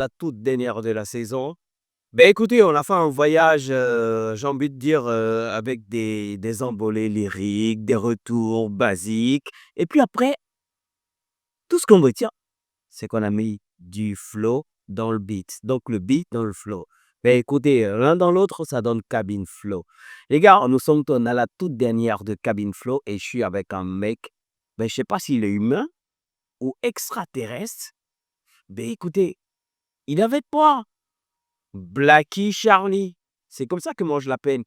La toute dernière de la saison. Ben écoutez, on a fait un voyage, j'ai envie de dire, avec des envolées lyriques, des retours basiques. Et puis après, tout ce qu'on retient, c'est qu'on a mis du flow dans le beat. Donc le beat dans le flow. Ben écoutez, l'un dans l'autre, ça donne Cabin Flow. Les gars, nous sommes à la toute dernière de Cabin Flow et je suis avec un mec, ben je sais pas s'il est humain ou extraterrestre. Ben écoutez, il avait pas Blacky Charlie. C'est comme ça que moi je l'appelle.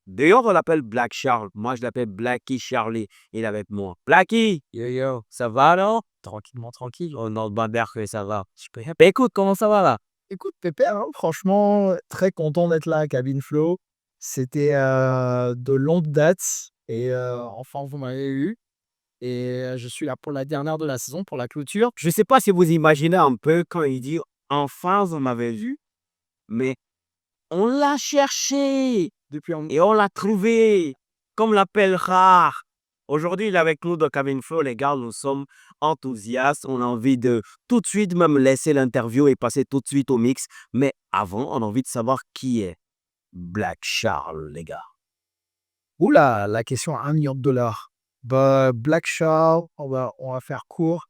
D'ailleurs, on l'appelle Black Charles. Moi, je l'appelle Blacky Charlie. Il est avec moi. Blacky! Yo yo, ça va non? Tranquillement, tranquille. Oh non, Bander que ça va. Super. Ben écoute, comment ça va là? Écoute, pépère, hein, franchement, très content d'être là à Cabin Flow. C'était de longue date et enfin, vous m'avez eu. Et je suis là pour la dernière de la saison, pour la clôture. Je sais pas si vous imaginez un peu quand il dit enfin vous m'avez vu, mais on l'a cherché Depuis un... et on l'a trouvé comme l'appel rare. Aujourd'hui, il est avec nous dans Cabin Flow, les gars. Nous sommes enthousiastes. On a envie de tout de suite même laisser l'interview et passer tout de suite au mix. Mais avant, on a envie de savoir qui est Black Charles, les gars. Oula, la question à 1 million de dollars. Bah, Black Shark, on va faire court.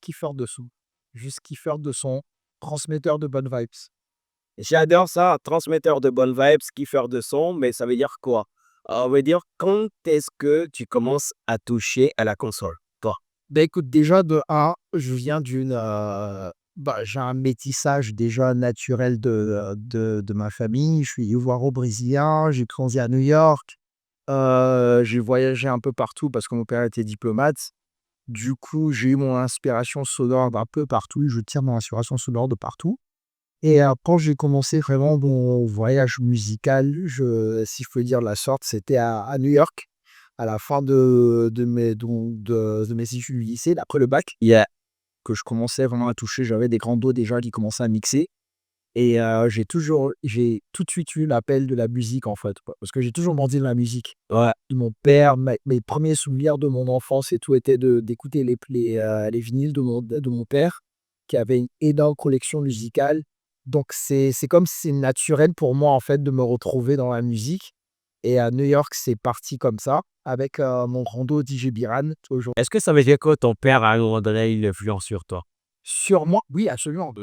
Kiffeur de son. Juste kiffeur de son. Transmetteur de bonnes vibes. J'adore ça, transmetteur de bonnes vibes, kiffeur de son, mais ça veut dire quoi? On veut dire quand est-ce que tu commences à toucher à la console, toi? Bah écoute, déjà de 1, je viens d'une. Bah, j'ai un métissage déjà naturel de ma famille. Je suis ivoiro-brésilien, j'ai grandi à New York. J'ai voyagé un peu partout parce que mon père était diplomate. Du coup, j'ai eu mon inspiration sonore d'un peu partout. Je tire mon inspiration sonore de partout. Et quand j'ai commencé vraiment mon voyage musical, si je peux dire de la sorte, c'était à New York, à la fin de mes études du lycée, après le bac, Yeah. que je commençais vraiment à toucher. J'avais des grands dos déjà qui commençaient à mixer. Et j'ai tout de suite eu l'appel de la musique, en fait, quoi, parce que j'ai toujours grandi dans la musique. Ouais. Mon père, mes premiers souvenirs de mon enfance et tout étaient d'écouter les vinyles de mon père, qui avait une énorme collection musicale. Donc c'est comme si c'est naturel pour moi, en fait, de me retrouver dans la musique. Et à New York, c'est parti comme ça, avec mon rando DJ Biran, toujours. Est-ce que ça veut dire que ton père, à un moment donné, il influence sur toi? Sur moi, oui, absolument.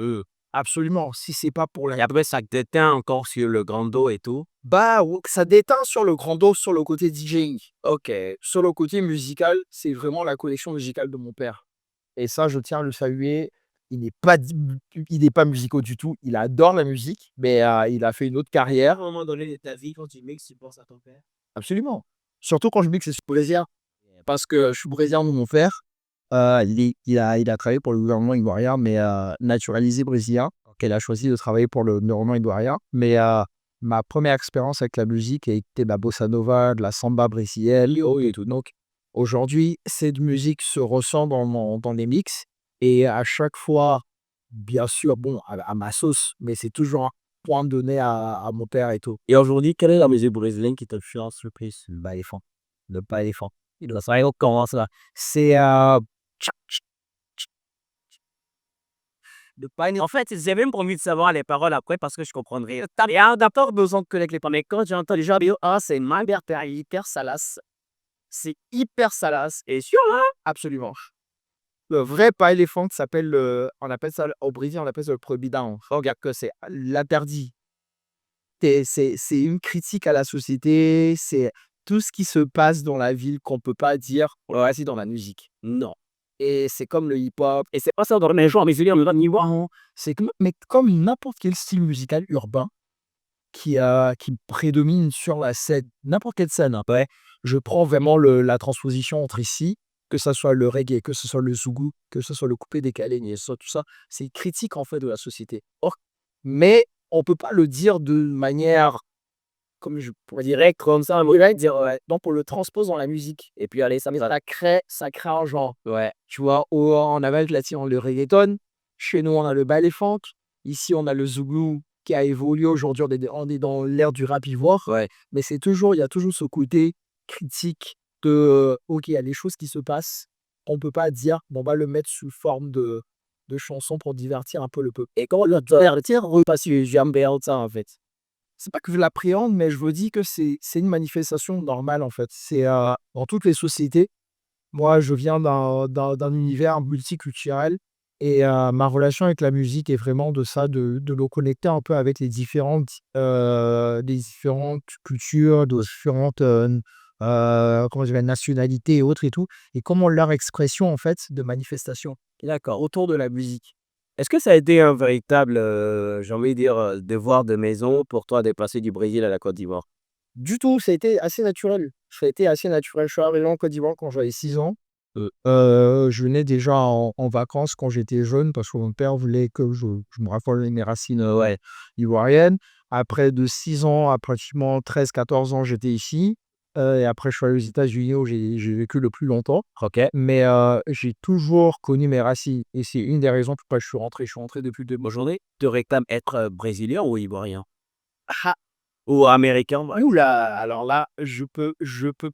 Absolument. Si c'est pas pour Et la... après, ça te déteint encore sur le grand dos et tout? Bah, ça déteint sur le grand dos, sur le côté DJing. Ok. Sur le côté musical, c'est vraiment la collection musicale de mon père. Et ça, je tiens à le saluer. Il n'est pas musical du tout. Il adore la musique, mais il a fait une autre À carrière. un moment donné de ta vie, quand tu mixes, tu penses à ton père? Absolument. Surtout quand je mixe, c'est brésilien. Parce que je suis brésilien de mon père. Il a travaillé pour le gouvernement ivoirien, mais naturalisé brésilien. Donc, il a choisi de travailler pour le gouvernement ivoirien. Mais ma première expérience avec la musique a été de la bossa nova, de la samba brésilienne et tout. Donc, aujourd'hui, cette musique se ressent dans les mix. Et à chaque fois, bien sûr, bon, à ma sauce, mais c'est toujours un point donné à mon père et tout. Et aujourd'hui, quelle est la musique brésilienne qui t'influence le plus? Le bas éléphant. Le bas éléphant. Il doit savoir comment ça. C'est De pas en fait, j'ai même pas envie de savoir les paroles après parce que je comprendrai. Il y a d'abord besoin de connaître les paroles. Mais quand j'entends déjà, c'est hyper salace. C'est hyper salace. Et sûr, hein? absolument. Le vrai pas éléphant s'appelle on appelle ça au Brésil, on appelle ça le proibidão. Regarde que c'est l'interdit. C'est une critique à la société, c'est tout ce qui se passe dans la ville qu'on peut pas dire, on le reste dans la musique. Non. Et c'est comme le hip-hop. Et c'est pas ça dans les genres brésiliens, le niveau. Non, c'est mais comme n'importe quel style musical urbain qui prédomine sur la scène, n'importe quelle scène, hein. Ouais, je prends vraiment la transposition entre ici, que ça soit le reggae, que ce soit le zougou, que ce soit le coupé décalé, et ça, tout ça, c'est une critique en fait de la société. Or, mais on peut pas le dire de manière, comme je pourrais dire, Direct comme ça, moi, ouais, dire, ouais. Donc on le transpose dans la musique. et puis allez, ça me Ça crée un genre. ouais. Tu vois, en Amérique latine, on a le reggaeton. Chez nous, on a le bas-éléphant. Ici, on a le zougou qui a évolué. Aujourd'hui, on est dans l'ère du rap ivoire. Ouais. Mais il y a toujours ce côté critique OK, il y a des choses qui se passent. On ne peut pas dire, on va le mettre sous forme de chansons pour divertir un peu le peuple. Et quand le divertir, parce que j'aime ça en fait. C'est pas que je l'appréhende, mais je me dis que c'est une manifestation normale en fait. C'est dans toutes les sociétés. Moi, je viens d'un univers multiculturel et ma relation avec la musique est vraiment de ça, de me connecter un peu avec les différentes cultures, de différentes comment je dirais, nationalités et autres et tout, et comment leur expression en fait de manifestation D'accord. autour de la musique. Est-ce que ça a été un véritable, j'ai envie de dire, devoir de maison pour toi de passer du Brésil à la Côte d'Ivoire? Du tout, ça a été assez naturel. Ça a été assez naturel. Je suis arrivé en Côte d'Ivoire quand j'avais 6 ans. Je venais déjà en vacances quand j'étais jeune parce que mon père voulait que je me raccorde mes racines, ouais, ivoiriennes. Après de 6 ans à pratiquement 13 14 ans, j'étais ici, et après je suis allé aux États-Unis où j'ai vécu le plus longtemps. OK. Mais j'ai toujours connu mes racines et c'est une des raisons pourquoi je suis rentré. Je suis rentré depuis le début. Aujourd'hui, tu réclames être, brésilien ou ivoirien? Ah! Ou américain? Ouais. Ouh là! Alors là, je peux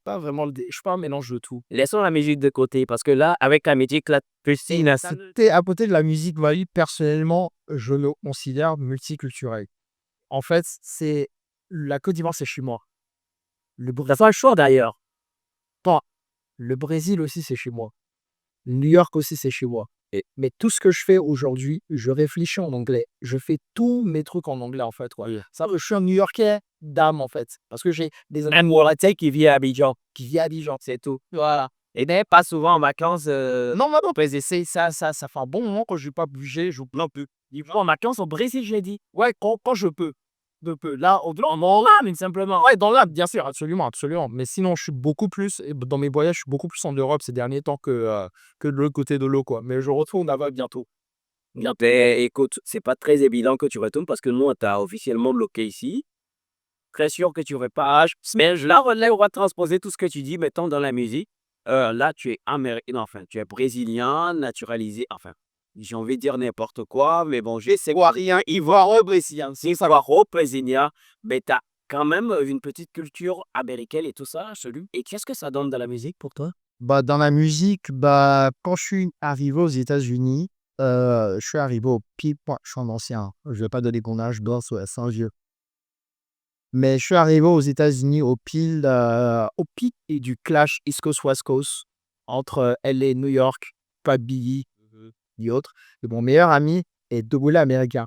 pas vraiment je suis pas un mélange de tout. Laissons la musique de côté parce que là, avec la musique, là, Christine, là, ça ne C'était à côté de la musique, ma vie, personnellement, je me considère multiculturel. En fait, c'est la Côte d'Ivoire, c'est chez moi. Le tu Brésil, pas le choix d'ailleurs. pas. Le Brésil aussi, c'est chez moi. New York aussi, c'est chez moi. Mais tout ce que je fais aujourd'hui, je réfléchis en anglais. Je fais tous mes trucs en anglais, en fait, quoi. Oui. Ça, je suis un New-Yorkais d'âme, en fait. Parce que j'ai des amis Même Mouratet qui vit à Abidjan, qui vivent à Abidjan. c'est tout. Voilà. Et n'est pas souvent en vacances, Non, non, non, mais ça fait un bon moment que je n'ai pas bougé. non plus. Ils vont en vacances au Brésil, j'ai dit. Ouais, quand je peux. Je peux. Là, Non, mon âme, simplement. ouais, dans l'âme, bien sûr, absolument, absolument. Mais sinon, je suis beaucoup plus, et dans mes voyages, je suis beaucoup plus en Europe ces derniers temps que de l'autre côté de l'eau, quoi. Mais je retourne là-bas bientôt. Bien, beh, écoute, c'est pas très évident que tu retournes parce que nous, on t'a officiellement bloqué ici. Très sûr que tu repars. Mais là, on va transposer tout ce que tu dis, mettons, dans la musique. Là, tu es américain, enfin, tu es brésilien, naturalisé, enfin, j'ai envie de dire n'importe quoi, mais bon, je sais quoi, rien, ivoire, brésilien, si ça va au brésilien, mais tu as quand même une petite culture américaine et tout ça, celui. Et qu'est-ce que ça donne dans la musique pour toi? Bah, dans la musique, quand je suis arrivé aux États-Unis, je suis arrivé au pic, moi, je suis un ancien, hein. Je vais pas donner mon âge, danse, ouais, c'est un vieux. Mais je suis arrivé aux États-Unis au pic et du clash East Coast, West Coast entre LA et New York, pas Biggie ni autre. Et mon meilleur ami est double américain.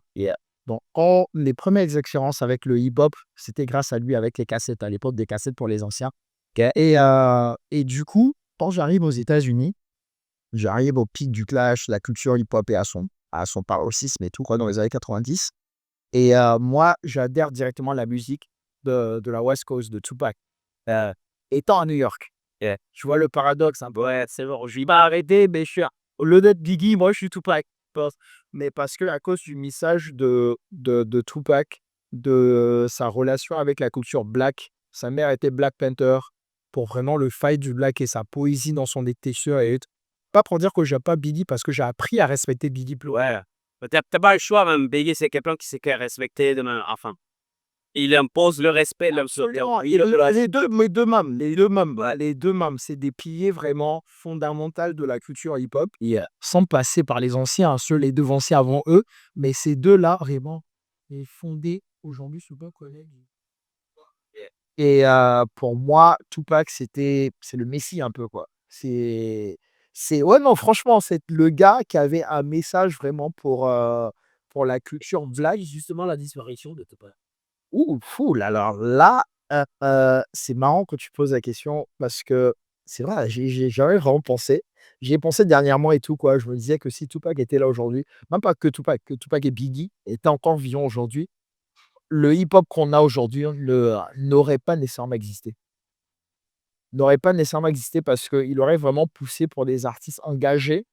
Donc, quand mes premières expériences avec le hip-hop, c'était grâce à lui avec les cassettes, à l'époque des cassettes pour les anciens. OK. Et du coup, quand j'arrive aux États-Unis, j'arrive au pic du clash, la culture hip-hop est à son paroxysme et tout, quoi, dans les années 90. Et moi, j'adhère directement à la musique de la West Coast, de Tupac. Euh, Étant à New York, je vois le paradoxe un peu. Ouais, c'est bon, je vais pas arrêter, mais je suis au lieu d'être Biggie, moi je suis Tupac. Mais parce que à cause du message de Tupac, de sa relation avec la culture black, sa mère était Black Panther, pour vraiment le fight du black et sa poésie dans son écriture et autres. Pas pour dire que j'aime pas Biggie, parce que j'ai appris à respecter Biggie plus. Ouais. T'as pas le choix, même. Biggie, c'est quelqu'un qui sait qu'à respecter, enfin, il impose le respect, Absolument, les 2 mêmes, ouais, les 2 mêmes, c'est des piliers vraiment fondamentaux de la culture hip-hop, sans passer par les anciens, hein, les devanciers avant eux, mais ces 2-là, vraiment, est fondé aujourd'hui sur quoi, collègue? Et pour moi, Tupac, c'est le messie un peu, quoi. C'est ouais, non, franchement, c'est le gars qui avait un message vraiment pour la culture black. justement la disparition de Tupac. Ouh, fou, alors là, c'est marrant que tu poses la question parce que c'est vrai, j'ai jamais vraiment pensé. J'y ai pensé dernièrement et tout, quoi. Je me disais que si Tupac était là aujourd'hui, même pas que Tupac et Biggie étaient encore vivants aujourd'hui, le hip-hop qu'on a aujourd'hui n'aurait pas nécessairement existé. N'aurait pas nécessairement existé parce qu'il aurait vraiment poussé pour des artistes engagés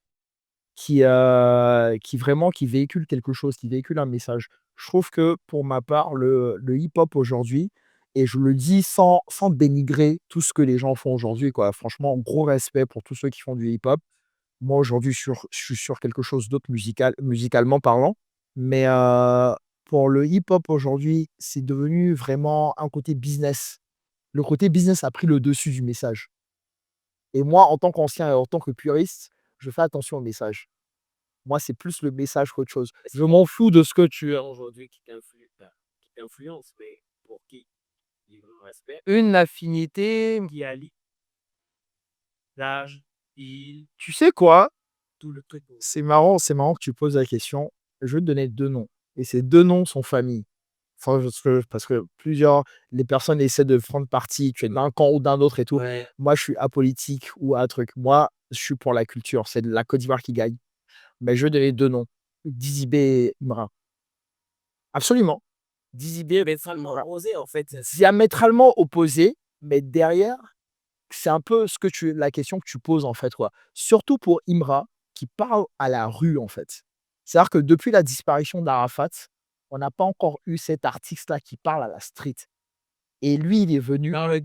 qui vraiment qui véhiculent quelque chose, qui véhiculent un message. Je trouve que pour ma part, le hip-hop aujourd'hui, et je le dis sans dénigrer tout ce que les gens font aujourd'hui, quoi. Franchement, gros respect pour tous ceux qui font du hip-hop. Moi, aujourd'hui, je suis sur quelque chose d'autre musicalement parlant. Mais pour le hip-hop aujourd'hui, c'est devenu vraiment un côté business. Le côté business a pris le dessus du message. Et moi, en tant qu'ancien et en tant que puriste, je fais attention au message. Moi, c'est plus le message qu'autre chose. Je m'en fous de ce que tu as. Aujourd'hui qui t'influence, mais pour qui? Niveau respect, Une affinité. qui allie l'âge, il, Tu sais quoi? tout le truc. C'est marrant que tu poses la question. Je vais te donner 2 noms et ces 2 noms sont famille. Enfin, parce que les personnes essaient de prendre parti, tu es d'un camp ou d'un autre et tout. Ouais. Moi, je suis apolitique ou un truc. Moi, je suis pour la culture, c'est la Côte d'Ivoire qui gagne. Mais je vais donner 2 noms, Dizzy B et Imra. Absolument. Dizzy B, mais ça arrosé en fait. Diamétralement opposés, mais derrière, c'est un peu la question que tu poses en fait, quoi. Surtout pour Imra, qui parle à la rue en fait. C'est-à-dire que depuis la disparition d'Arafat, on n'a pas encore eu cet artiste-là qui parle à la street. Et lui, il est venu, Dans le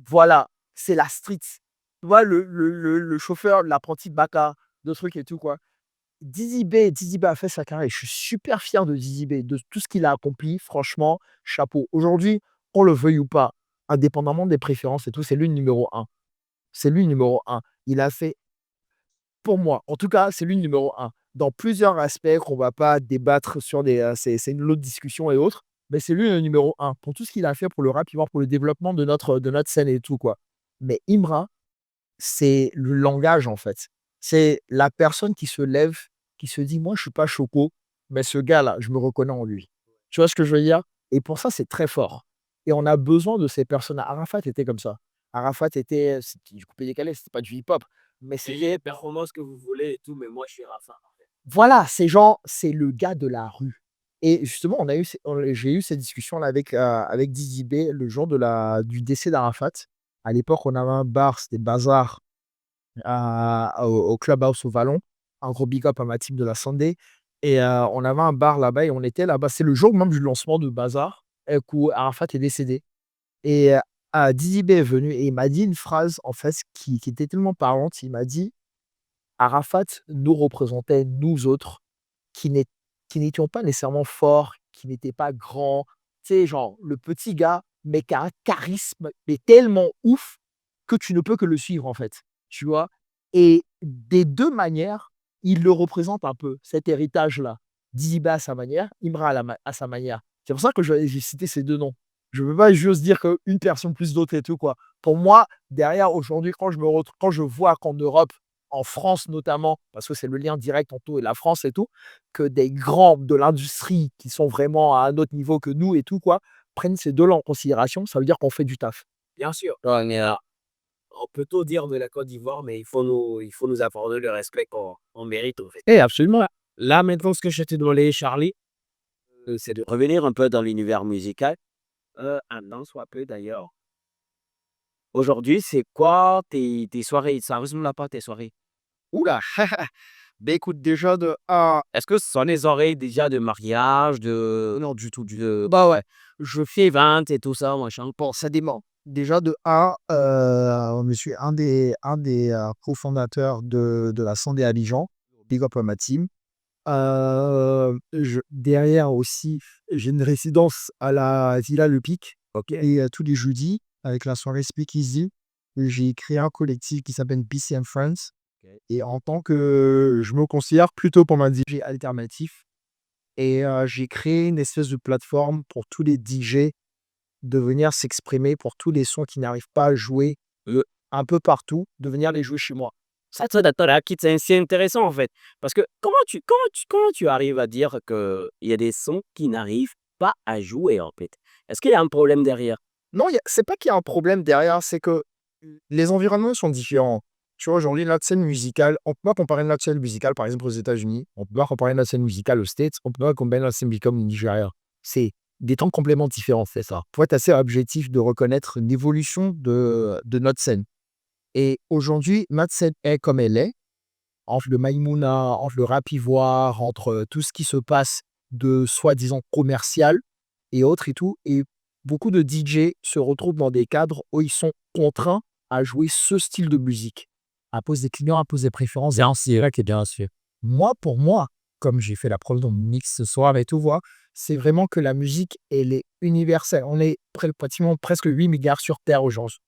voilà, c'est la street. Tu vois, le chauffeur, l'apprenti Baka, de trucs et tout, quoi. Dizzy B a fait sa carrière et je suis super fier de Dizzy B, de tout ce qu'il a accompli. Franchement, chapeau. Aujourd'hui, qu'on le veuille ou pas, indépendamment des préférences et tout, c'est lui le numéro un. C'est lui le numéro un. Il a fait, pour moi, en tout cas, c'est lui le numéro un. Dans plusieurs aspects qu'on va pas débattre sur c'est une autre discussion et autres, mais c'est lui le numéro un. Pour tout ce qu'il a fait pour le rap, pour le développement de notre scène et tout, quoi. Mais Imra, c'est le langage, en fait. C'est la personne qui se lève, qui se dit: «Moi, je suis pas choco, mais ce gars-là, je me reconnais en lui». Tu vois ce que je veux dire? Et pour ça, c'est très fort et on a besoin de ces personnes. Arafat était comme ça. Arafat c'était du coupé-décalé, c'était pas du hip-hop, mais c'est c'était, les performances que vous voulez et tout, mais moi je suis Rafa. voilà, c'est le gars de la rue et justement, j'ai eu cette discussion-là avec Dizzy B le jour du décès d'Arafat. À l'époque, on avait un bar, c'était Bazar. Au Clubhouse au Vallon. Un gros big up à ma team de la Sunday et on avait un bar là-bas et on était là-bas. C'est le jour même du lancement de Bazar, où Arafat est décédé et Dizzy B est venu et il m'a dit une phrase en fait qui était tellement parlante. Il m'a dit: «Arafat nous représentait, nous autres, qui n'ét qui n'étions pas nécessairement forts, qui n'étaient pas grands». Tu sais, genre le petit gars, mais qui a un charisme, mais tellement ouf que tu ne peux que le suivre, en fait, tu vois? Et des 2 manières, il le représente un peu, cet héritage-là. Djiba à sa manière, Imra à sa manière. C'est pour ça que j'ai cité ces 2 noms. Je ne peux pas juste dire qu'une personne plus d'autres et tout, quoi. Pour moi, derrière, aujourd'hui, quand je vois qu'en Europe, en France notamment, parce que c'est le lien direct entre nous et la France et tout, que des grands de l'industrie qui sont vraiment à un autre niveau que nous et tout, quoi, prennent ces 2 là en considération, ça veut dire qu'on fait du taf. Bien sûr. Ouais, mais on peut tout dire de la Côte d'Ivoire, mais il faut nous accorder le respect qu'on mérite en fait. Absolument. Là maintenant, ce que je t'ai demandé, Charlie, c'est de revenir un peu dans l'univers musical, un tant soit peu d'ailleurs. Aujourd'hui, c'est quoi tes soirées? Ça ressemble à quoi tes soirées? Ouh là! Beh, écoute, déjà de 1, Est-ce que ce sont des oreilles déjà de mariage, de non, du tout, bah, ouais, je fais 20 et tout ça machin? bon, ça dépend. Déjà de 1, je suis un des cofondateurs de la Sandé Abidjan. Big up à ma team. Derrière aussi, j'ai une résidence à la Villa Le Pic OK. et tous les jeudis, avec la soirée Speakeasy, j'ai créé un collectif qui s'appelle BC and Friends OK. et en tant que je me considère plutôt comme un DJ alternatif et j'ai créé une espèce de plateforme pour tous les DJ de venir s'exprimer pour tous les sons qui n'arrivent pas à jouer, Heu, un peu partout, de venir les jouer chez moi. ça d'accord, là, quitte c'est intéressant en fait, parce que comment tu arrives à dire qu'il y a des sons qui n'arrivent pas à jouer en fait? Est-ce qu'il y a un problème derrière? Non, c'est pas qu'il y a un problème derrière, c'est que les environnements sont différents. Tu vois, aujourd'hui, notre scène musicale, on peut pas comparer notre scène musicale, par exemple, aux États-Unis. On peut pas comparer notre scène musicale aux States. On peut pas comparer notre scène musicale au Nigeria. C'est des temps complètement différents, c'est ça. Faut être assez objectif de reconnaître l'évolution de notre scène. Et aujourd'hui, notre scène est comme elle est, entre le Maïmouna, entre le rap ivoire, entre tout ce qui se passe de soi-disant commercial et autres et tout. Et beaucoup de DJ se retrouvent dans des cadres où ils sont contraints à jouer ce style de musique. À cause des clients, à cause des préférences. Bien sûr, OK, bien sûr. Moi, pour moi, comme j'ai fait la preuve dans mon mix ce soir et tout, voir, c'est vraiment que la musique, elle est universelle. On est pratiquement presque 8 milliards sur Terre aujourd'hui,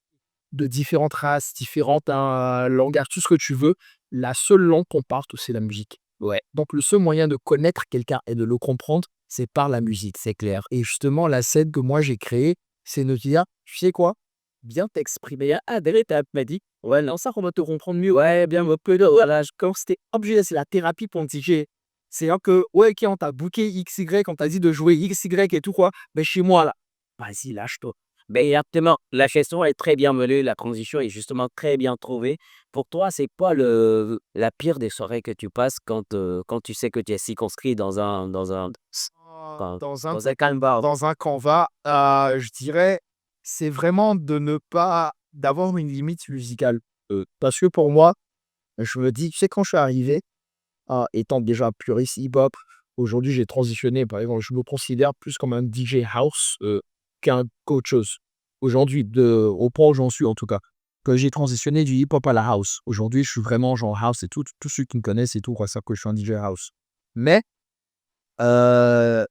de différentes races, différentes langages, tout ce que tu veux. La seule langue qu'on parle, c'est la musique. Ouais. Donc le seul moyen de connaître quelqu'un et de le comprendre, c'est par la musique, c'est clair. Et justement, la scène que moi j'ai créée, c'est de dire: «Tu sais quoi? Bien t'exprimer». Ah derrière tu m'a dit: «Ouais, non, ça on va te comprendre mieux». Ouais, bien me peu de voilà, comme c'était obligé, c'est la thérapie pour me dire, c'est-à-dire que, ouais, OK, on t'a booké XY, on t'a dit de jouer XY et tout quoi, mais chez moi là, vas-y lâche-toi. Ben exactement, la question est très bien menée, la transition est justement très bien trouvée. Pour toi, c'est quoi la pire des soirées que tu passes quand tu sais que tu es circonscrit Dans un dans un calme bar? dans un canevas, je dirais, c'est vraiment de ne pas d'avoir une limite musicale. Parce que pour moi, je me dis, tu sais, quand je suis arrivé, étant déjà puriste hip-hop, aujourd'hui j'ai transitionné, par exemple, je me considère plus comme un DJ house, qu'autre chose. Aujourd'hui, au point où j'en suis en tout cas, que j'ai transitionné du hip-hop à la house. Aujourd'hui, je suis vraiment genre house et tout, tous ceux qui me connaissent et tout croient ça que je suis un DJ house. Mais Heu,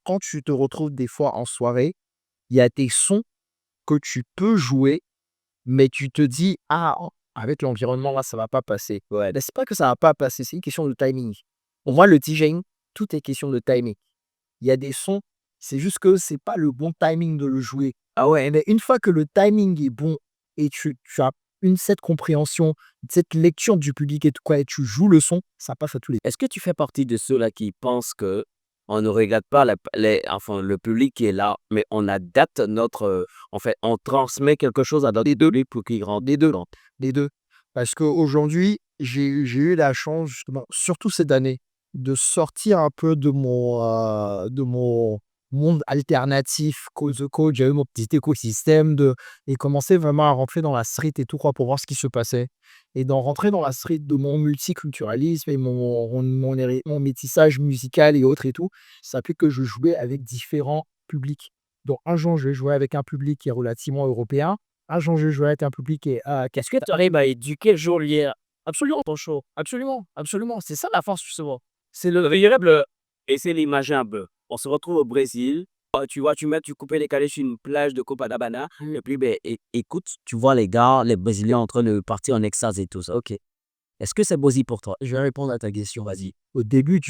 quand tu te retrouves des fois en soirée, il y a des sons que tu peux jouer, mais tu te dis: «Ah, avec l'environnement là, ça va pas passer». Ouais. Mais c'est pas que ça va pas passer, c'est une question de timing. Pour moi, le DJing, tout est question de timing. Il y a des sons, c'est juste que c'est pas le bon timing de le jouer. Ah ouais, mais une fois que le timing est bon et tu as cette compréhension, cette lecture du public et tout quoi et tu joues le son, ça passe à tous les. Est-ce que tu fais partie de ceux-là qui pensent que on ne regarde pas le public qui est là, mais on adapte en fait, on transmet quelque chose à notre public pour qu'il rentre Les 2, dedans? les 2. Parce qu'aujourd'hui, j'ai eu la chance justement, surtout cette année, de sortir un peu de mon monde alternatif cause de coach. J'avais mon petit écosystème et commencer vraiment à rentrer dans la street et tout quoi pour voir ce qui se passait. Et d'en rentrer dans la street de mon multiculturalisme et mon métissage musical et autres et tout, ça fait que je jouais avec différents publics. Donc un jour, je vais jouer avec un public qui est relativement européen. Un jour, je jouais avec un public qui Est-ce que tu arrives à éduquer le journalier? Absolument, ton show. absolument, absolument, c'est ça la force justement. C'est le Véritable essaie d'imaginer un peu. On se retrouve au Brésil, tu vois, tu coupes décalé sur une plage de Copacabana et puis, beh, écoute, tu vois les gars, les Brésiliens en train de partir en extase et tout ça. OK. Est-ce que c'est Bosi pour toi? je vais répondre à ta question, vas-y. Au début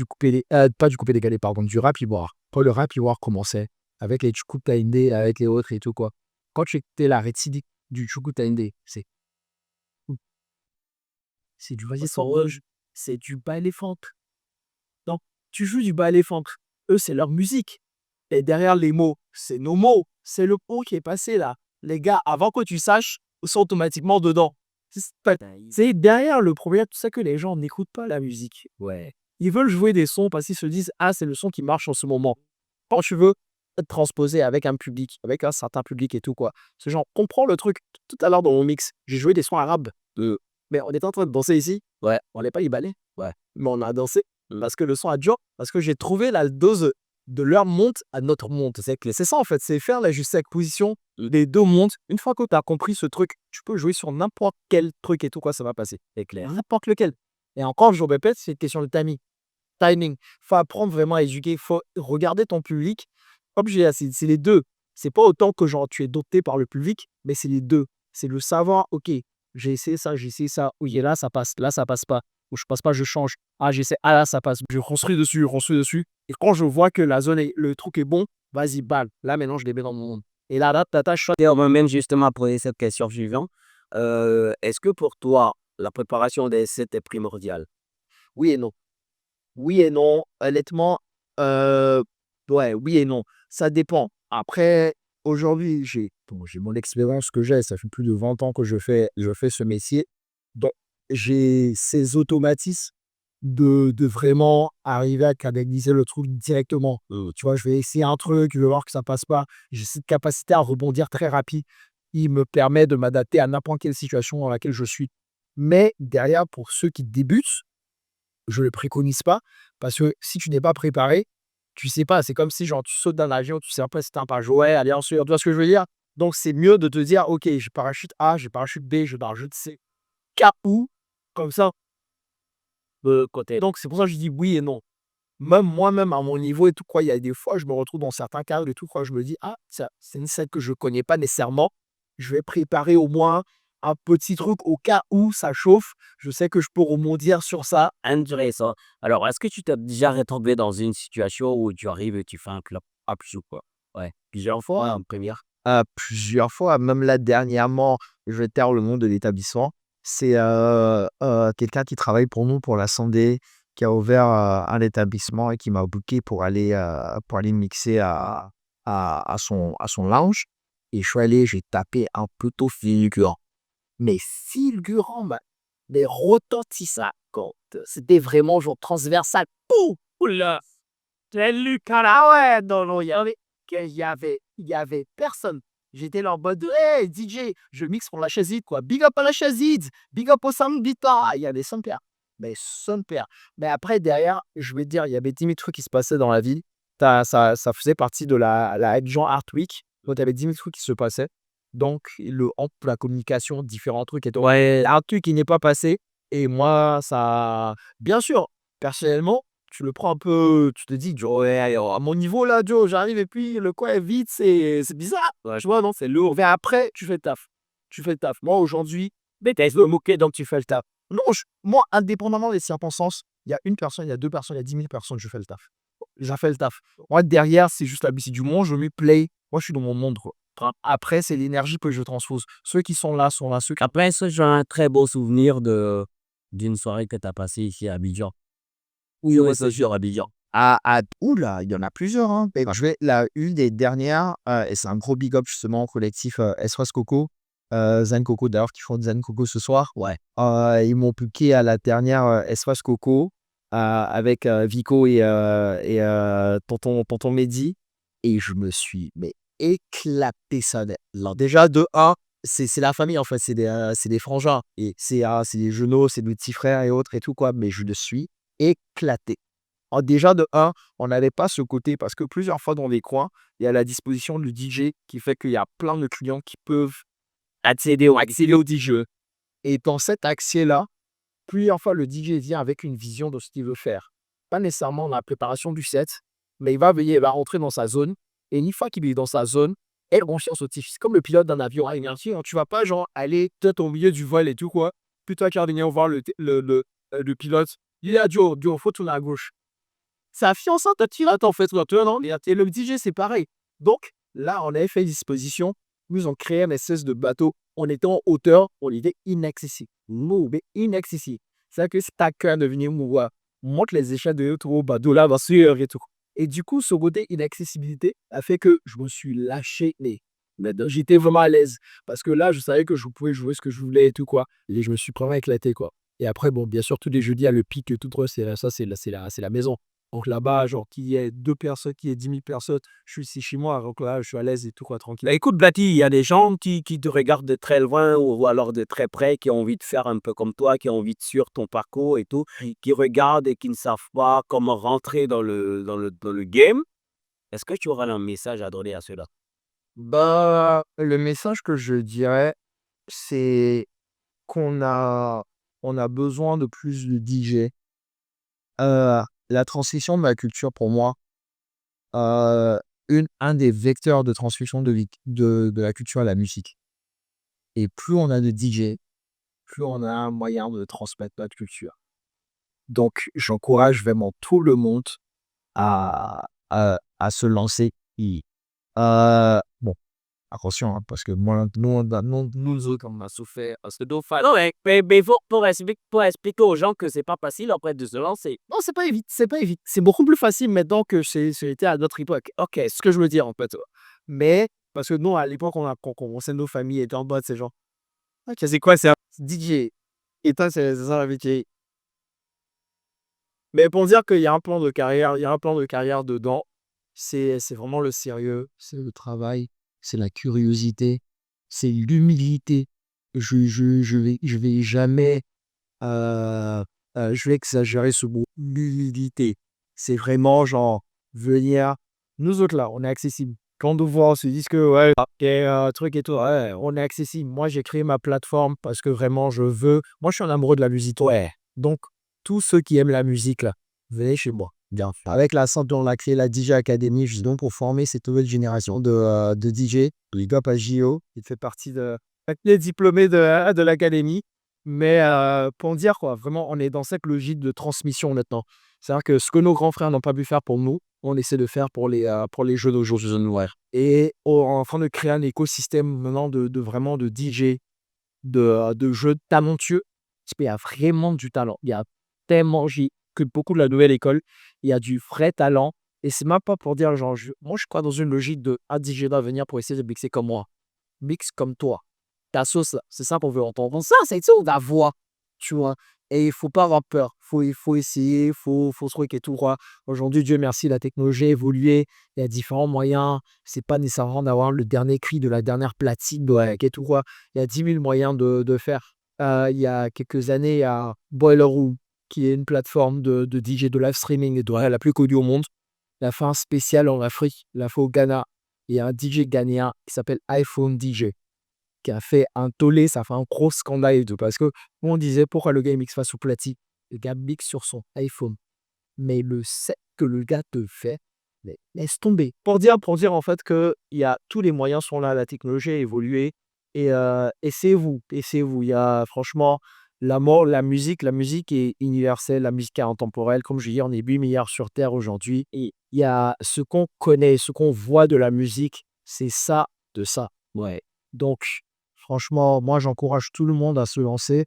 pas du coupé décalé pardon, du rap ivoire. Quand le rap ivoire commençait, avec les Tchoukou Inde, avec les autres et tout quoi. Quand tu écoutais la récidive du Tchoukou Inde, c'est du vas-y Son sans rouge. c'est du ballet funk. Donc, tu joues du ballet funk. Eux, c'est leur musique. Et derrière les mots, c'est nos mots. C'est le mot qui est passé là. Les gars, avant que tu saches, ils sont automatiquement dedans. C'est derrière le problème, tout ça que les gens n'écoutent pas la musique. Ouais. Ils veulent jouer des sons parce qu'ils se disent: «Ah, c'est le son qui marche en ce moment». Quand tu veux transposer avec un public, avec un certain public et tout quoi, ce genre, comprends le truc. Tout à l'heure dans mon mix, j'ai joué des sons arabes, mais on était en train de danser ici, Ouais. on n'est pas libanais, Ouais. mais on a dansé Mmh. parce que le son a dur, parce que j'ai trouvé la dose de leur monte à notre monte. C'est ça en fait, c'est faire la juxtaposition des 2 montes. Une fois que tu as compris ce truc, tu peux jouer sur n'importe quel truc et tout quoi, ça va passer. C'est clair. N'importe lequel. Et encore, je répète, c'est une question de timing. Faut apprendre vraiment à éduquer, faut regarder ton public. Comme je dis là, c'est les 2. C'est pas autant que genre tu es doté par le public, mais c'est les 2. C'est le savoir: «OK, j'ai essayé ça. Oui, et là ça passe pas. Ou je passe pas, je change. Ah j'essaie, ah là ça passe». Je construis dessus et quand je vois que le truc est bon, vas-y balle. Là maintenant je les mets dans mon monde. Et là ta tâche. Et on va même justement poser cette question suivante. Est-ce que pour toi, la préparation des sets est primordiale? Oui et non. Oui et non, honnêtement, heu, ouais, oui et non. Ça dépend. Après, aujourd'hui, j'ai mon expérience que j'ai, ça fait plus de 20 ans que je fais ce métier. Donc j'ai ces automatismes de vraiment arriver à canaliser le truc directement. Tu vois, je vais essayer un truc, je vais voir que ça passe pas. J'ai cette capacité à rebondir très rapide. Il me permet de m'adapter à n'importe quelle situation dans laquelle je suis. Mais derrière, pour ceux qui débutent, je le préconise pas parce que si tu n'es pas préparé, tu sais pas. C'est comme si genre tu sautes d'un avion, tu sais pas si tu un parachute. Ouais, allez ensuite, tu vois ce que je veux dire? Donc c'est mieux de te dire: «OK, j'ai parachute A, j'ai parachute B, j'ai parachute C». Cas où, comme ça, Côté donc c'est pour ça que je dis oui et non. Même moi-même à mon niveau et tout quoi, il y a des fois, je me retrouve dans certains cadres et tout quoi, je me dis: «Ah ça, c'est une scène que je connais pas nécessairement. Je vais préparer au moins un petit truc au cas où ça chauffe. Je sais que je peux rebondir sur ça. Intéressant. Alors, est-ce que tu t'es déjà retrouvé dans une situation où tu arrives et tu fais un club absurde, quoi? Ouais, plusieurs fois, en première. Plusieurs fois, même là dernièrement, je vais taire le nom de l'établissement. C'est, quelqu'un qui travaille pour nous, pour la santé, qui a ouvert, un établissement et qui m'a booké pour aller mixer à son lounge et je suis allé, j'ai tapé un poteau fulgurant. Mais fulgurant, mais retentissant, quand, c'était vraiment genre transversal. Pouh! Oula, c'est Lucas là. Ah ouais, non, non, il y avait personne. J'étais là en mode: «Hey DJ, je mixe pour la Chazid quoi, big up à la Chazid, big up au Sound Beater». Il y avait son père, mais son père. Mais après derrière, je vais te dire, il y avait 10 000 trucs qui se passaient dans la ville. Ça faisait partie de la Agent Art Week, donc il y avait 10 000 trucs qui se passaient. Donc la communication, différents trucs et tout. Ouais, Un truc qui n'est pas passé et moi ça bien sûr, personnellement tu le prends un peu, tu te dis: «Joe, ouais, à mon niveau là, Joe, j'arrive et puis le coin est vide, c'est bizarre». ouais, Tu vois, non, c'est lourd. Mais après, tu fais le taf. Tu fais le taf. Moi, aujourd'hui, déteste me moquer, donc tu fais le taf. Non, moi, indépendamment des circonstances, il y a une personne, il y a deux personnes, il y a 10 000 personnes, je fais le taf. J'ai fait le taf. Moi, derrière, c'est juste la musique du monde, je mets play. Moi, je suis dans mon monde, quoi. Après, c'est l'énergie que je transpose. Ceux qui sont là sont là. Ceux qui... après ça, j'ai un très beau souvenir d'une soirée que tu as passée ici à Abidjan. Oui, ouais, c'est sûr, Abidjan. Oula, il y en a plusieurs, hein. Mais une des dernières, et c'est un gros big up justement au collectif SOS Coco, Zen Coco d'ailleurs, qui font Zen Coco ce soir. Ouais. Ils m'ont booké à la dernière SOS Coco avec Vico et tonton Mehdi. Et je me suis mais éclaté ça. Déjà, de un, c'est la famille en fait, c'est des frangins. Et c'est des genoux, c'est des petits frères et autres et tout quoi. Mais je me suis éclaté. Déjà de un, on n'avait pas ce côté parce que plusieurs fois dans les coins, il y a la disposition du DJ qui fait qu'il y a plein de clients qui peuvent accéder au DJ. Et dans cet accès-là, plusieurs fois le DJ vient avec une vision de ce qu'il veut faire. Pas nécessairement dans la préparation du set, mais il va rentrer dans sa zone. Et une fois qu'il est dans sa zone, elle conscience au c'est comme le pilote d'un avion à énergie. Hein. Tu vas pas genre aller peut-être au milieu du vol et tout quoi. Plutôt qu'à venir voir le pilote. Il y a Joe, faut tourner à gauche. Sa fiancante attirante en fait, non? Et le DJ, c'est pareil. Donc, là, on avait fait disposition. Nous, on créé un espèce de bateau. On était en hauteur, on était inaccessible. Mais inaccessible. C'est-à-dire que si t'as cœur de venir me voir, monte les échelles de l'autre au bateau là, va sur et tout. Et du coup, ce côté inaccessibilité a fait que je me suis lâché. Mais j'étais vraiment à l'aise. Parce que là, je savais que je pouvais jouer ce que je voulais et tout, quoi. Et je me suis vraiment éclaté, quoi. Et après, bon, bien sûr, tous les jeudis, à le pic et tout, c'est la maison. Donc là-bas, genre, qu'il y ait 2 personnes, qu'il y ait 10 000 personnes, je suis ici chez moi, donc là, je suis à l'aise et tout, quoi, tranquille. Bah, écoute, Blati, il y a des gens qui te regardent de très loin ou alors de très près, qui ont envie de faire un peu comme toi, qui ont envie de suivre ton parcours et tout, qui regardent et qui ne savent pas comment rentrer dans le game. Est-ce que tu auras un message à donner à ceux-là? Le message que je dirais, c'est qu'on a besoin de plus de DJ. La transition de la culture pour moi, heu, un des vecteurs de transmission de la culture à la musique et plus on a de DJ, plus on a un moyen de transmettre notre culture. Donc j'encourage vraiment tout le monde à se lancer. Bon, attention, hein, parce que moi, nous autres, on a souffert à ce dauphin. Non, mais pour expliquer aux gens que c'est pas facile après de se lancer. Non, c'est pas évident, c'est pas évident. C'est beaucoup plus facile maintenant que c'était à notre époque. OK, ce que je veux dire, en fait. Mais, parce que nous, à l'époque, quand on commençait, nos familles étaient en mode, c'est genre, OK, c'est quoi, c'est un DJ. Et toi, c'est ça la métier. Mais pour dire qu'il y a un plan de carrière, il y a un plan de carrière dedans, c'est vraiment le sérieux, c'est le travail, c'est la curiosité, c'est l'humilité. Je vais jamais je vais exagérer ce mot, l'humilité. C'est vraiment genre, venir nous autres là, on est accessible. Quand on nous voit, on se dit que ouais, OK, truc et tout, ouais, on est accessible. Moi, j'ai créé ma plateforme parce que vraiment je veux moi, je suis un amoureux de la musique, ouais. Donc tous ceux qui aiment la musique là, venez chez moi. Bien. Avec la santé, on a créé la DJ Academy justement pour former cette nouvelle génération de DJ. Big up à JO, il fait partie les diplômés de l'académie. Mais pour dire quoi, vraiment, on est dans cette logique de transmission maintenant. C'est-à-dire que ce que nos grands frères n'ont pas pu faire pour nous, on essaie de faire pour les jeux d'aujourd'hui. Et on est en train de créer un écosystème maintenant de vraiment de DJ, de jeux talentueux. Parce qu'il y a vraiment du talent. Il y a tellement, que beaucoup de la nouvelle école, il y a du vrai talent. Et c'est même pas pour dire, genre, moi, je crois dans une logique de un DJ doit venir pour essayer de mixer comme moi. Mix comme toi. Ta sauce, là, c'est ça qu'on veut entendre. Ça, c'est tout, la voix. Tu vois. Et il faut pas avoir peur. Il faut essayer, faut se truc et tout. Quoi. Aujourd'hui, Dieu merci, la technologie a évolué. Il y a différents moyens. C'est pas nécessairement d'avoir le dernier cri de la dernière platine et tout. Quoi. Il y a 10 000 moyens de faire. Il y a quelques années, il y a Boiler Room, qui est une plateforme de DJ de live streaming et la plus connue au monde. Il a fait un spécial en Afrique, il a fait au Ghana. Il y a un DJ ghanéen qui s'appelle iPhone DJ, qui a fait un tollé, ça a fait un gros scandale et tout. Parce que on disait pourquoi le gars il mixe pas sous platine. Le gars mixe sur son iPhone. Mais le set que le gars te fait, mais laisse tomber. Pour dire en fait que il y a tous les moyens sont là, la technologie a évolué. Et essayez-vous. Il y a franchement la musique est universelle, la musique est intemporelle. Comme je dis, on est 8 milliards sur Terre aujourd'hui. Et il y a ce qu'on connaît, ce qu'on voit de la musique, c'est ça, de ça. Ouais. Donc, franchement, moi, j'encourage tout le monde à se lancer.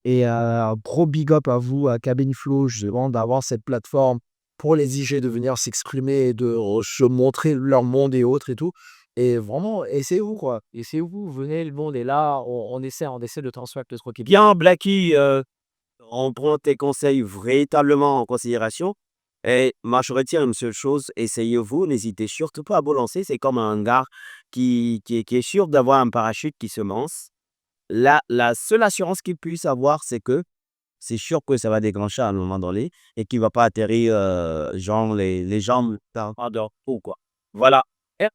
Et un gros big up à vous, à Cabin Flow, justement, d'avoir cette plateforme pour les DJ de venir s'exprimer et de se montrer leur monde et autres et tout. Et vraiment, essayez-vous, quoi. Essayez-vous, venez, le monde est là, on essaie de transmettre le truc. Bien, Blacky, on prend tes conseils véritablement en considération. Et moi, je retiens une seule chose, essayez-vous, n'hésitez surtout pas à vous lancer. C'est comme un gars qui est sûr d'avoir un parachute qui se lance. La seule assurance qu'il puisse avoir, c'est que c'est sûr que ça va déclencher à un moment donné et qu'il ne va pas atterrir, genre, les jambes en dehors ou quoi. Voilà. Et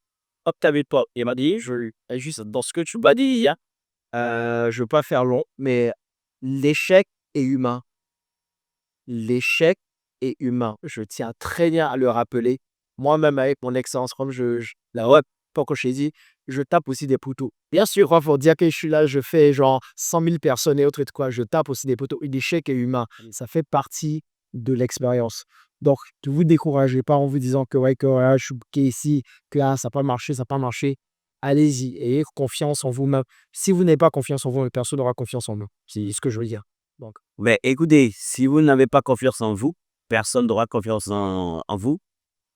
hop, t'as vu pas. Il m'a dit, juste dans ce que tu m'as dit, hein. Je veux pas faire long, mais l'échec est humain. L'échec est humain. Je tiens très bien à le rappeler. Moi-même, avec mon expérience, comme la rep, pas que je t'ai dit, je tape aussi des poteaux. Bien sûr, il faut dire que je suis là, je fais genre 100 000 personnes et autres et de quoi, je tape aussi des poteaux. L'échec est humain. Ça fait partie de l'expérience. Donc, ne vous découragez pas en vous disant que, ouais, que je suis booké ici, que ça n'a pas marché, ça n'a pas marché. Allez-y, ayez confiance en vous-même. Si vous n'avez pas confiance en vous, personne n'aura confiance en nous. C'est ce que je veux dire. Donc, Mais écoutez, si vous n'avez pas confiance en vous, personne n'aura confiance en vous.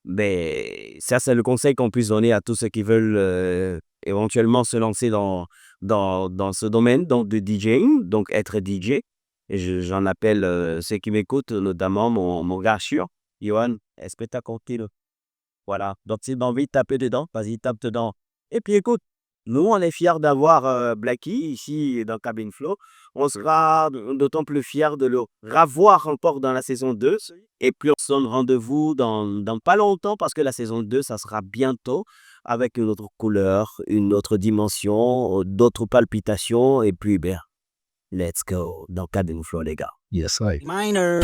Mais ça, c'est le conseil qu'on puisse donner à tous ceux qui veulent éventuellement se lancer dans ce domaine donc de DJing, donc être DJ. Et j'en appelle ceux qui m'écoutent, notamment mon gars sûr, Johan, continue. Voilà. Donc, si tu as envie de taper dedans, vas-y, tape dedans. Et puis, écoute, nous, on est fiers d'avoir Blacky ici dans Cabin Flow. On sera d'autant plus fiers de le revoir encore dans la saison 2. Et puis, on se donne rendez-vous dans pas longtemps parce que la saison 2, ça sera bientôt avec une autre couleur, une autre dimension, d'autres palpitations. Et puis, ben, let's go dans Cabin Flow, les gars. yes, I. Minor.